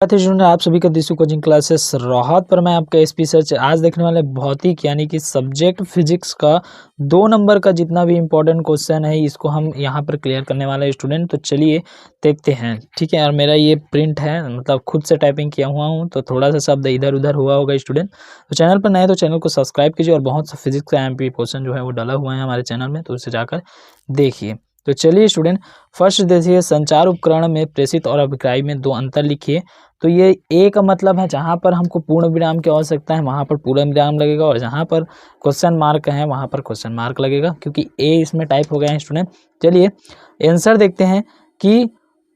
Student आप सभी का दिशु कोचिंग क्लासेस राहत पर मैं आपका एसपी सर आज देखने वाले भौतिक यानी कि सब्जेक्ट फिजिक्स का 2 नंबर का जितना भी इम्पोर्टेंट क्वेश्चन है इसको हम यहाँ पर क्लियर करने वाले हैं स्टूडेंट। तो चलिए देखते हैं, ठीक है। और मेरा ये प्रिंट है, मतलब खुद से टाइपिंग किया हुआ हूँ, तो थोड़ा सा शब्द इधर उधर हुआ होगा स्टूडेंट। तो चैनल पर नए तो चैनल को सब्सक्राइब कीजिए और बहुत सा फिजिक्स का एमपी क्वेश्चन जो है वो डाला हुआ है हमारे चैनल में, तो उसे जाकर देखिए। तो चलिए स्टूडेंट, फर्स्ट देखिए, संचार उपकरण में प्रेषित और अभिप्राय में 2 अंतर लिखिए। तो ये ए का मतलब है जहाँ पर हमको पूर्ण विराम की आवश्यकता है वहाँ पर पूर्ण विराम लगेगा, और जहाँ पर क्वेश्चन मार्क है वहाँ पर क्वेश्चन मार्क लगेगा, क्योंकि ए इसमें टाइप हो गया है स्टूडेंट। चलिए आंसर देखते हैं कि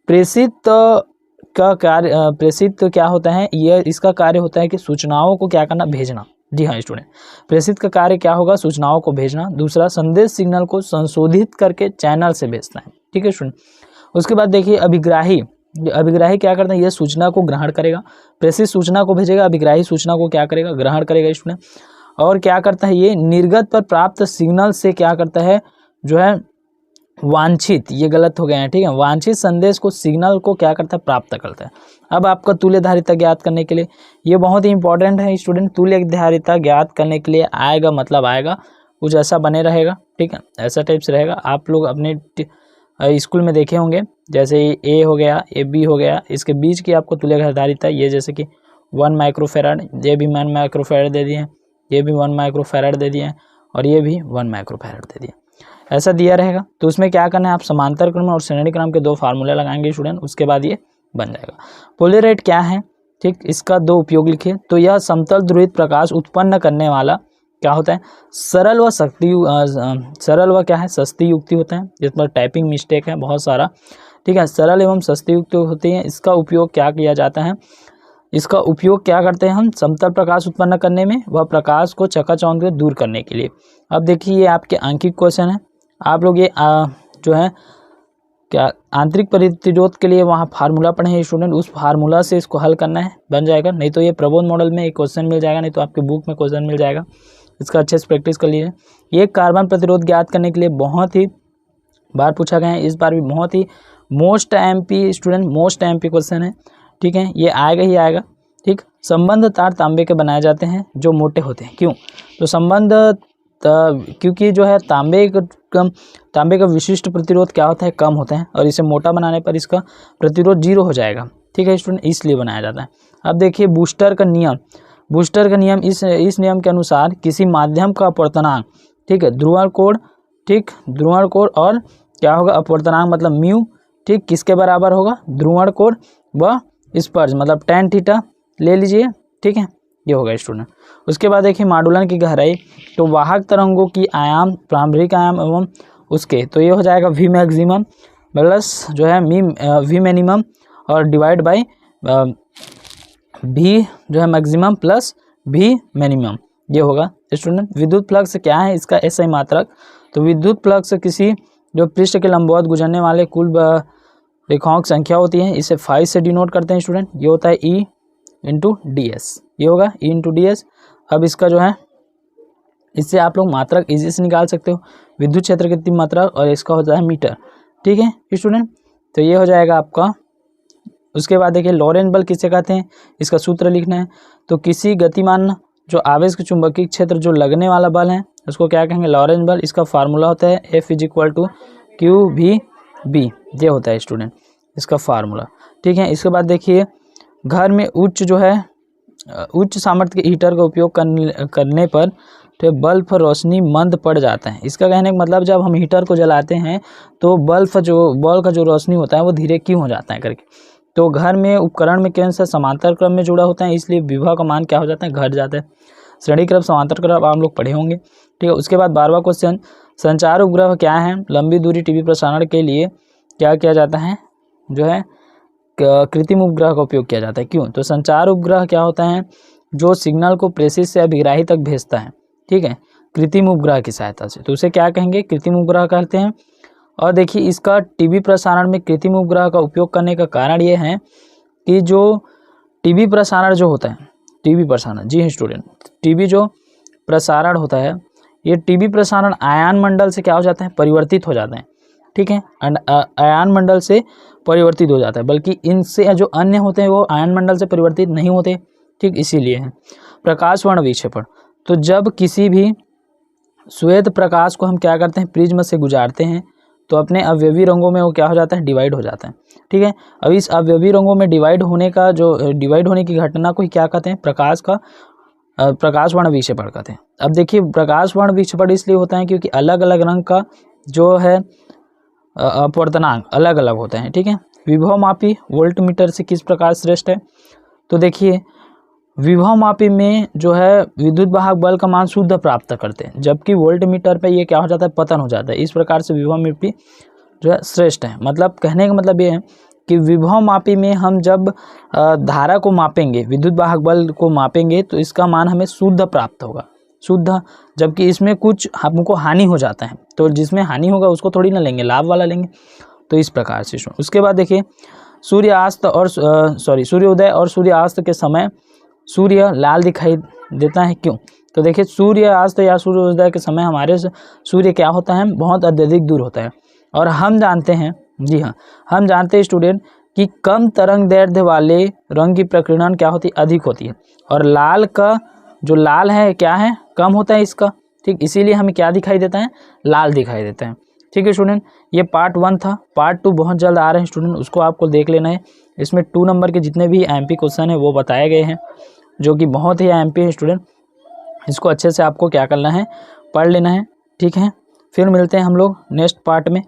प्रेषित का कार्य, प्रेषित क्या होता है, ये इसका कार्य होता है कि सूचनाओं को क्या करना, भेजना। जी हाँ स्टूडेंट, प्रेषित का कार्य क्या होगा, सूचनाओं को भेजना। दूसरा, संदेश सिग्नल को संशोधित करके चैनल से भेजना है, ठीक है स्टूडेंट। उसके बाद देखिए अभिग्राही, अभिग्राही क्या करता है, यह सूचना को ग्रहण करेगा, प्रेषित सूचना को भेजेगा, अभिग्राही सूचना को क्या करेगा, ग्रहण करेगा स्टूडेंट। और क्या करता है, ये निर्गत पर प्राप्त सिग्नल से क्या करता है, जो है वांछित, ये गलत हो गया है, ठीक है, वांछित संदेश को, सिग्नल को क्या करता है, प्राप्त करता है। अब आपका तुल्य धारिता ज्ञात करने के लिए ये बहुत ही इंपॉर्टेंट है स्टूडेंट। तुल्य धारिता ज्ञात करने के लिए आएगा, मतलब आएगा कुछ ऐसा बने रहेगा, ठीक है, ऐसा टाइप से रहेगा। आप लोग अपने स्कूल में देखे होंगे, जैसे ए हो गया, ए बी हो गया, इसके बीच की आपको तुल्य धारिता, ये जैसे कि 1 माइक्रोफेराड, ये भी 1 माइक्रोफेराड दे दिए, ये भी 1 माइक्रोफेराड दे दिए, और ये भी 1 माइक्रोफेराड दे दिए, ऐसा दिया रहेगा। तो उसमें क्या करना है, आप समांतर क्रम और श्रेणी क्रम के 2 फार्मूले लगाएंगे स्टूडेंट, उसके बाद ये बन जाएगा। पोलराइट क्या है, ठीक, इसका 2 उपयोग लिखिए। तो यह समतल ध्रुवित प्रकाश उत्पन्न करने वाला क्या होता है, सरल व सरल व क्या है, सस्ती युक्ति होता है, जिस पर टाइपिंग मिस्टेक है बहुत सारा, ठीक है, सरल एवं सस्ती युक्ति होती है। इसका उपयोग क्या किया जाता है, इसका उपयोग क्या करते हैं हम, समतल प्रकाश उत्पन्न करने में, वह प्रकाश को चकाचौंध से दूर करने के लिए। अब देखिए ये आपके आंकिक क्वेश्चन है, आप लोग ये जो है क्या आंतरिक प्रतिरोध के लिए वहाँ फार्मूला पढ़े हैं स्टूडेंट, उस फार्मूला से इसको हल करना है, बन जाएगा। नहीं तो ये प्रबोध मॉडल में एक क्वेश्चन मिल जाएगा, नहीं तो आपके बुक में क्वेश्चन मिल जाएगा, इसका अच्छे से प्रैक्टिस कर लीजिए। ये कार्बन प्रतिरोध ज्ञात करने के लिए बहुत ही बार पूछा गया है, इस बार भी बहुत ही most MP student, most MP question है, ठीक है, ये आएगा ही आएगा, ठीक। संबंध तार तांबे के बनाए जाते हैं जो मोटे होते हैं, क्यों, तो संबंध क्योंकि जो है तांबे का विशिष्ट प्रतिरोध क्या होता है, कम होता है, और इसे मोटा बनाने पर इसका प्रतिरोध 0 हो जाएगा, ठीक है स्टूडेंट, इसलिए बनाया जाता है। अब देखिए बूस्टर का नियम, बूस्टर का नियम, इस नियम के अनुसार किसी माध्यम का अपवर्तनांक, ठीक है, ध्रुवण कोण, ठीक, ध्रुवण कोण और क्या होगा, अपवर्तनांक मतलब म्यू, ठीक, किसके बराबर होगा, ध्रुवण कोण व स्पर्श मतलब tan थीटा ले लीजिए, ठीक है, ये होगा स्टूडेंट। उसके बाद देखिए मॉडुलन की गहराई, तो वाहक तरंगों की आयाम, प्रारंभिक आयाम एवं उसके, तो ये हो जाएगा वी मैक्सिमम प्लस जो है वी मिनिमम और डिवाइड बाई भी जो है मैक्सिमम प्लस भी मिनिमम, ये होगा स्टूडेंट। विद्युत फ्लक्स क्या है, इसका एसआई मात्रक, तो विद्युत फ्लक्स किसी जो पृष्ठ के लंबवत गुजरने वाले कुल रेखाओं की संख्या होती है, इसे 5 से डिनोट करते हैं स्टूडेंट, ये होता है ई इंटू डी एस, ये होगा ई इंटू डी एस। अब इसका जो है, इससे आप लोग मात्रक इजी से निकाल सकते हो, विद्युत क्षेत्र की मात्रा, और इसका होता है मीटर, ठीक है स्टूडेंट, तो ये हो जाएगा आपका। उसके बाद देखिए लॉरेंट बल किसे कहते हैं, इसका सूत्र लिखना है। तो किसी गतिमान जो आवेश के चुंबकीय क्षेत्र जो लगने वाला बल है उसको क्या कहेंगे, लॉरेंट बल। इसका फार्मूला होता है F = QVB, ये होता है स्टूडेंट इसका फार्मूला, ठीक है। इसके बाद देखिए घर में उच्च जो है उच्च सामर्थ्य के हीटर का उपयोग करने पर तो बल्ब पर रोशनी मंद पड़ जाता है। इसका कहने का मतलब जब हम हीटर को जलाते हैं तो बल्ब का जो रोशनी होता है वो धीरे क्यों हो जाता है करके, तो घर में उपकरण में केंद्र से समांतर क्रम में जुड़ा होता है, इसलिए विभव का मान क्या हो जाता है, घट जाता है। श्रेणी क्रम समांतर क्रम आप लोग पढ़े होंगे, ठीक है। उसके बाद 12वां क्वेश्चन, संचार उपग्रह क्या है, लंबी दूरी टीवी प्रसारण के लिए क्या किया जाता है, जो है कृत्रिम उपग्रह का उपयोग किया जाता है, क्यों, तो संचार उपग्रह क्या होता है, जो सिग्नल को प्रेषित से अभिग्राही तक भेजता है, ठीक है, कृत्रिम उपग्रह की सहायता से, तो उसे क्या कहेंगे, कृत्रिम उपग्रह कहते हैं। और देखिए इसका टीवी प्रसारण में कृत्रिम उपग्रह का उपयोग करने का कारण ये है कि जो टीवी प्रसारण जो होता है, टीवी प्रसारण, जी हाँ स्टूडेंट, टीवी जो प्रसारण होता है, ये टीवी प्रसारण आयन मंडल से क्या हो जाता है, परिवर्तित हो जाते हैं। ठीक है, आयन मंडल से परिवर्तित हो जाता है, बल्कि इनसे जो अन्य होते हैं वो आयन मंडल से परिवर्तित नहीं होते, ठीक, इसीलिए है। प्रकाश वर्ण विक्षेपण, तो जब किसी भी श्वेत प्रकाश को हम क्या करते हैं, प्रिज्म से गुजारते हैं, तो अपने अवयवी रंगों में वो क्या हो जाता है, डिवाइड हो जाता है, ठीक है। अब इस अवयवी रंगों में डिवाइड होने की घटना को ही क्या कहते हैं, प्रकाश वर्ण विक्षेपण कहते हैं। अब देखिए, प्रकाश वर्ण विक्षेपण इसलिए होता है क्योंकि अलग अलग रंग का जो है अपवर्तनांक अलग अलग होते हैं, ठीक है। विभवमापी वोल्टमीटर से किस प्रकार श्रेष्ठ है, तो देखिए विभवमापी में जो है विद्युत वाहक बल का मान शुद्ध प्राप्त करते हैं, जबकि वोल्टमीटर पे ये क्या हो जाता है, पतन हो जाता है। इस प्रकार से विभवमापी जो है श्रेष्ठ है। मतलब कहने का मतलब ये है कि विभवमापी में हम जब धारा को मापेंगे, विद्युत वाहक बल को मापेंगे, तो इसका मान हमें शुद्ध प्राप्त होगा, शुद्ध, जबकि इसमें कुछ हमको हानि हो जाता है, तो जिसमें हानि होगा उसको थोड़ी ना लेंगे, लाभ वाला लेंगे। तो इस प्रकार से उसके बाद देखिए सूर्योदय और सूर्यास्त के समय सूर्य लाल दिखाई देता है, क्यों, तो देखिए सूर्यास्त या सूर्योदय के समय हमारे सूर्य क्या होता है, बहुत अत्यधिक दूर होता है। और हम जानते हैं, जी हाँ, हम जानते हैं स्टूडेंट कि कम तरंग दैर्ध्य वाले रंग की प्रकीर्णन क्या होती है, अधिक होती है, और लाल का जो लाल है क्या है, कम होता है इसका, ठीक, इसीलिए हमें क्या दिखाई देता है, लाल दिखाई देता है, ठीक है स्टूडेंट। ये पार्ट 1 था, पार्ट 2 बहुत जल्द आ रहे हैं स्टूडेंट, उसको आपको देख लेना है। इसमें 2 नंबर के जितने भी एमपी क्वेश्चन है वो बताए गए हैं, जो कि बहुत ही एमपी है स्टूडेंट, इसको अच्छे से आपको क्या करना है, पढ़ लेना है, ठीक है। फिर मिलते हैं हम लोग नेक्स्ट पार्ट में।